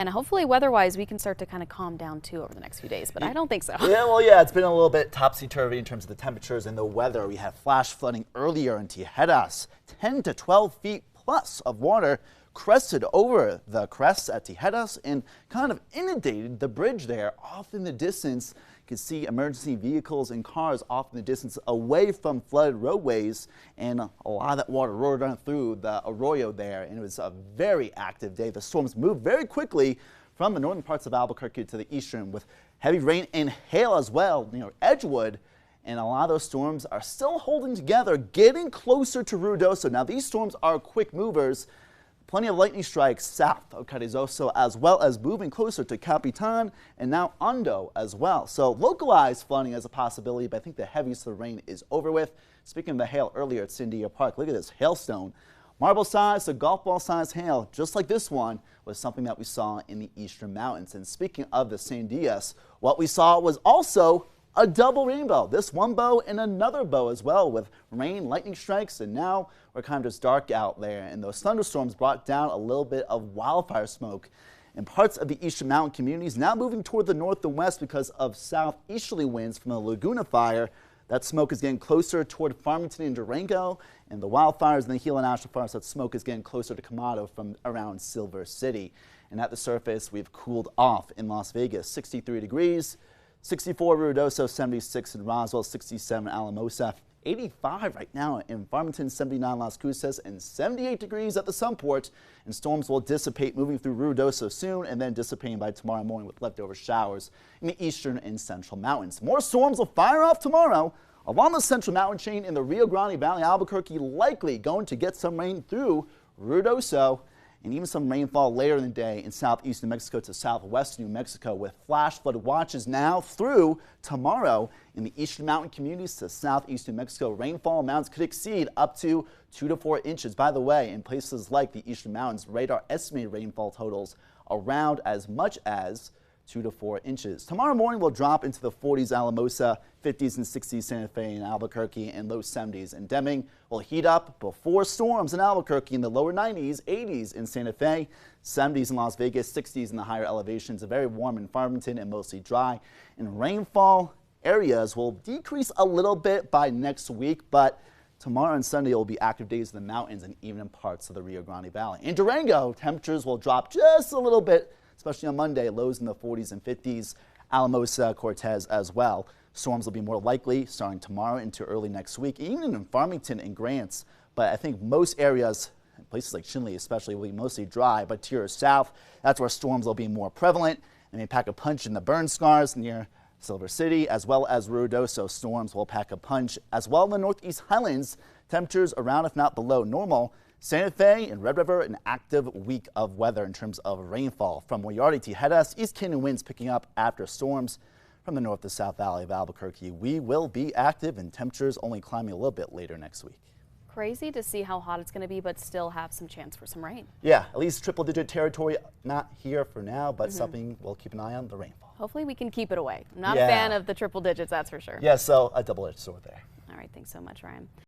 And hopefully weather-wise we can start to kind of calm down too over the next few days, but I don't think so. Yeah, well, yeah, it's been a little bit topsy-turvy in terms of the temperatures and the weather. We had flash flooding earlier in Tijeras, 10 to 12 feet plus of water crested over the crests at Tijeras and kind of inundated the bridge there. Off in the distance, you can see emergency vehicles and cars off in the distance away from flooded roadways, and a lot of that water roared on through the arroyo there, and it was a very active day. The storms moved very quickly from the northern parts of Albuquerque to the eastern with heavy rain and hail as well near Edgewood. And a lot of those storms are still holding together, getting closer to Ruidoso. Now, these storms are quick movers. Plenty of lightning strikes south of Carrizoso, as well as moving closer to Capitan and now Hondo as well. So localized flooding is a possibility, but I think the heaviest of the rain is over with. Speaking of the hail earlier at San Diego Park, look at this hailstone. Marble size to golf ball size hail, just like this one, was something that we saw in the eastern mountains. And speaking of the San Dias, what we saw was also a double rainbow. This one bow and another bow as well, with rain, lightning strikes, and now we're kind of just dark out there. And those thunderstorms brought down a little bit of wildfire smoke in parts of the eastern mountain communities, now moving toward the north and west because of southeasterly winds from the Laguna fire. That smoke is getting closer toward Farmington and Durango, and the wildfires in the Gila National Forest, that smoke is getting closer to Camado from around Silver City. And at the surface, we've cooled off in Las Vegas, 63 degrees. 64 Ruidoso, 76 in Roswell, 67 Alamosa, 85 right now in Farmington, 79 Las Cruces, and 78 degrees at the Sunport. And storms will dissipate moving through Ruidoso soon and then dissipating by tomorrow morning with leftover showers in the eastern and central mountains. More storms will fire off tomorrow along the central mountain chain in the Rio Grande Valley. Albuquerque likely going to get some rain through Ruidoso, and even some rainfall later in the day in southeast New Mexico to southwest New Mexico, with flash flood watches now through tomorrow in the eastern mountain communities to southeast New Mexico. Rainfall amounts could exceed up to 2 to 4 inches. By the way, in places like the eastern mountains, radar estimated rainfall totals around as much as 2 to 4 inches. Tomorrow morning will drop into the 40s Alamosa, 50s and 60s Santa Fe and Albuquerque, and low 70s. And Deming will heat up before storms in Albuquerque in the lower 90s, 80s in Santa Fe, 70s in Las Vegas, 60s in the higher elevations. Very warm in Farmington and mostly dry. And rainfall areas will decrease a little bit by next week, but tomorrow and Sunday will be active days in the mountains and even in parts of the Rio Grande Valley. In Durango, temperatures will drop just a little bit, especially on Monday, lows in the 40s and 50s, Alamosa, Cortez as well. Storms will be more likely starting tomorrow into early next week, even in Farmington and Grants. But I think most areas, places like Chinle especially, will be mostly dry. But to your south, that's where storms will be more prevalent. They may pack a punch in the burn scars near Silver City, as well as Ruidoso. Storms will pack a punch, as well in the northeast highlands. Temperatures around, if not below normal. Santa Fe and Red River, an active week of weather in terms of rainfall. From Muyardi to Tijeras, East Canyon winds picking up after storms. From the north to south valley of Albuquerque, we will be active and temperatures only climbing a little bit later next week. Crazy to see how hot it's going to be, but still have some chance for some rain. Yeah, at least triple-digit territory, not here for now, but something we'll keep an eye on, the rainfall. Hopefully we can keep it away. I'm not a fan of the triple digits, that's for sure. Yeah, so a double-edged sword there. All right, thanks so much, Ryan.